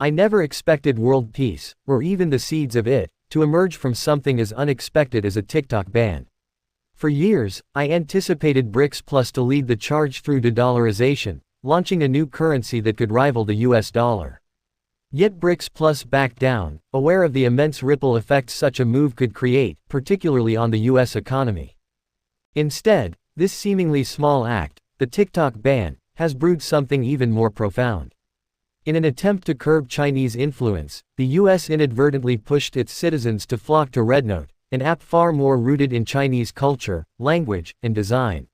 I never expected world peace, or even the seeds of it, to emerge from something as unexpected as a TikTok ban. For years, I anticipated BRICS Plus to lead the charge through de-dollarization, launching a new currency that could rival the US dollar. Yet BRICS Plus backed down, aware of the immense ripple effects such a move could create, particularly on the US economy. Instead, this seemingly small act, the TikTok ban, has brewed something even more profound. In an attempt to curb Chinese influence, the US inadvertently pushed its citizens to flock to Rednote, an app far more rooted in Chinese culture, language, and design.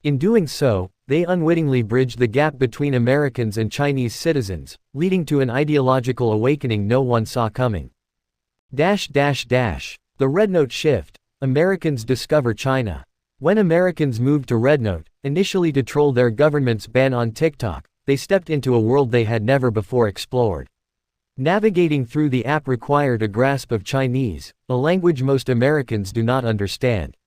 In doing so, they unwittingly bridged the gap between Americans and Chinese citizens, leading to an ideological awakening no one saw coming. The Rednote shift. Americans discover China. When Americans moved to Rednote, initially to troll their government's ban on TikTok, they stepped into a world they had never before explored. Navigating through the app required a grasp of Chinese, a language most Americans do not understand.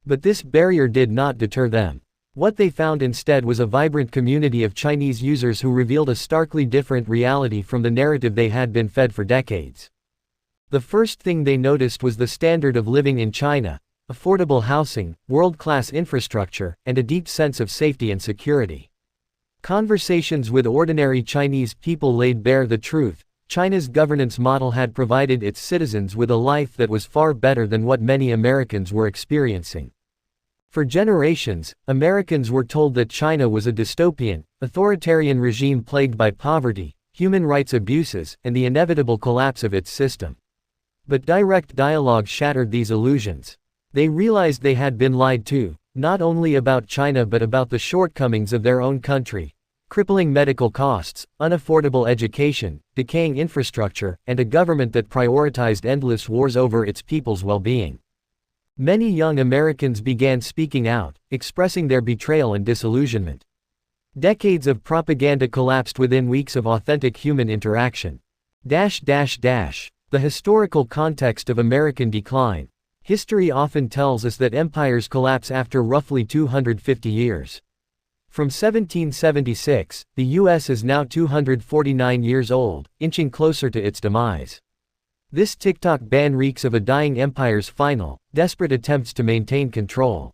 But this barrier did not deter them. What they found instead was a vibrant community of Chinese users who revealed a starkly different reality from the narrative they had been fed for decades. The first thing they noticed was the standard of living in China: affordable housing, world-class infrastructure, and a deep sense of safety and security. Conversations with ordinary Chinese people laid bare the truth: China's governance model had provided its citizens with a life that was far better than what many Americans were experiencing. For generations, Americans were told that China was a dystopian, authoritarian regime plagued by poverty, human rights abuses, and the inevitable collapse of its system. But direct dialogue shattered these illusions. They realized they had been lied to, not only about China but about the shortcomings of their own country: crippling medical costs, unaffordable education, decaying infrastructure, and a government that prioritized endless wars over its people's well-being. Many young Americans began speaking out, expressing their betrayal and disillusionment. Decades of propaganda collapsed within weeks of authentic human interaction. The historical context of American decline. History often tells us that empires collapse after roughly 250 years. From 1776, the U.S. is now 249 years old, inching closer to its demise. This TikTok ban reeks of a dying empire's final, desperate attempts to maintain control.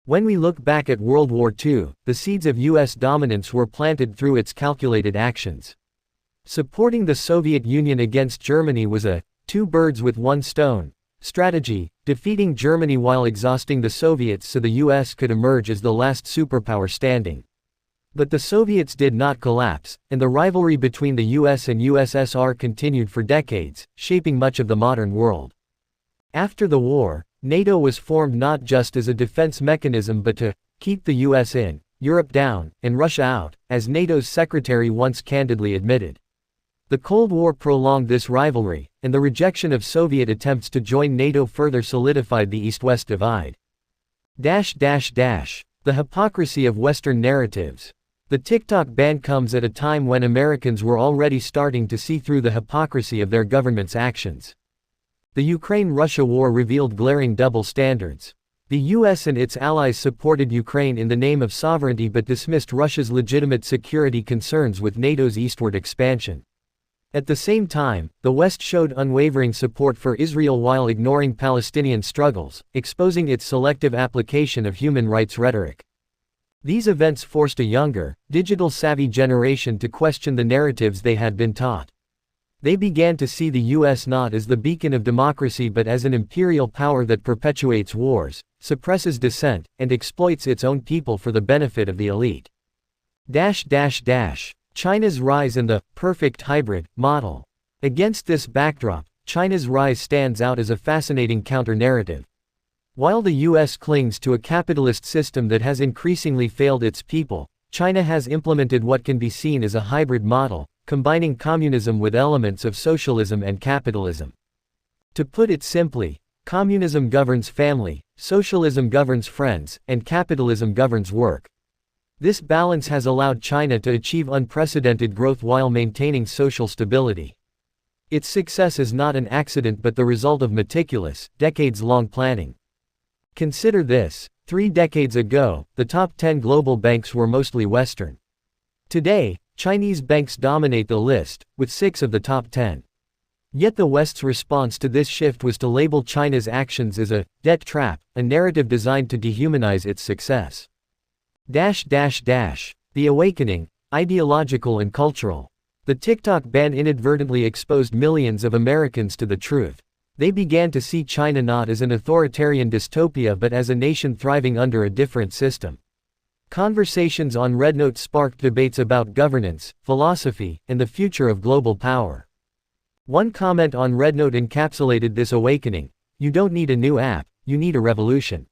When we look back at World War II, the seeds of U.S. dominance were planted through its calculated actions. Supporting the Soviet Union against Germany was a two birds with one stone strategy, defeating Germany while exhausting the Soviets so the U.S. could emerge as the last superpower standing. But the Soviets did not collapse, and the rivalry between the US and USSR continued for decades, shaping much of the modern world. After the war, NATO was formed not just as a defense mechanism but to keep the US in, Europe down, and Russia out, as NATO's secretary once candidly admitted. The Cold War prolonged this rivalry, and the rejection of Soviet attempts to join NATO further solidified the East-West divide. The hypocrisy of Western narratives. The TikTok ban comes at a time when Americans were already starting to see through the hypocrisy of their government's actions. The Ukraine-Russia war revealed glaring double standards. The US and its allies supported Ukraine in the name of sovereignty but dismissed Russia's legitimate security concerns with NATO's eastward expansion. At the same time, the West showed unwavering support for Israel while ignoring Palestinian struggles, exposing its selective application of human rights rhetoric. These events forced a younger, digital-savvy generation to question the narratives they had been taught. They began to see the US not as the beacon of democracy but as an imperial power that perpetuates wars, suppresses dissent, and exploits its own people for the benefit of the elite. China's rise and the perfect hybrid model. Against this backdrop, China's rise stands out as a fascinating counter-narrative. While the US clings to a capitalist system that has increasingly failed its people, China has implemented what can be seen as a hybrid model, combining communism with elements of socialism and capitalism. To put it simply, communism governs family, socialism governs friends, and capitalism governs work. This balance has allowed China to achieve unprecedented growth while maintaining social stability. Its success is not an accident but the result of meticulous, decades-long planning. Consider this: 3 decades ago, the top 10 global banks were mostly Western. Today, Chinese banks dominate the list, with 6 of the top 10. Yet the West's response to this shift was to label China's actions as a debt trap, a narrative designed to dehumanize its success. The awakening, ideological and cultural. The TikTok ban inadvertently exposed millions of Americans to the truth. They began to see China not as an authoritarian dystopia but as a nation thriving under a different system. Conversations on RedNote sparked debates about governance, philosophy, and the future of global power. One comment on RedNote encapsulated this awakening: "You don't need a new app, you need a revolution."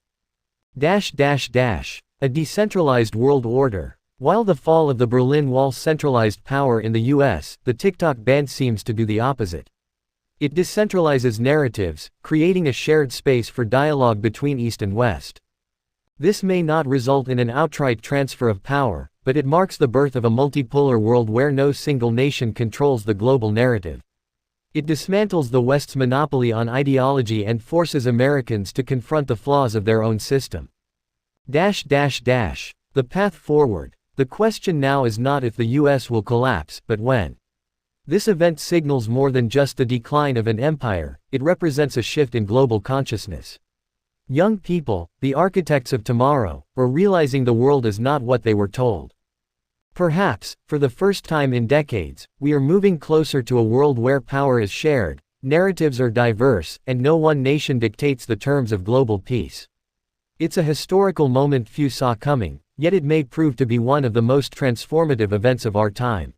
A decentralized world order. While the fall of the Berlin Wall centralized power in the US, the TikTok ban seems to do the opposite. It decentralizes narratives, creating a shared space for dialogue between East and West. This may not result in an outright transfer of power, but it marks the birth of a multipolar world where no single nation controls the global narrative. It dismantles the West's monopoly on ideology and forces Americans to confront the flaws of their own system. The path forward. The question now is not if the US will collapse, but when. This event signals more than just the decline of an empire, it represents a shift in global consciousness. Young people, the architects of tomorrow, are realizing the world is not what they were told. Perhaps, for the first time in decades, we are moving closer to a world where power is shared, narratives are diverse, and no one nation dictates the terms of global peace. It's a historical moment few saw coming, yet it may prove to be one of the most transformative events of our time.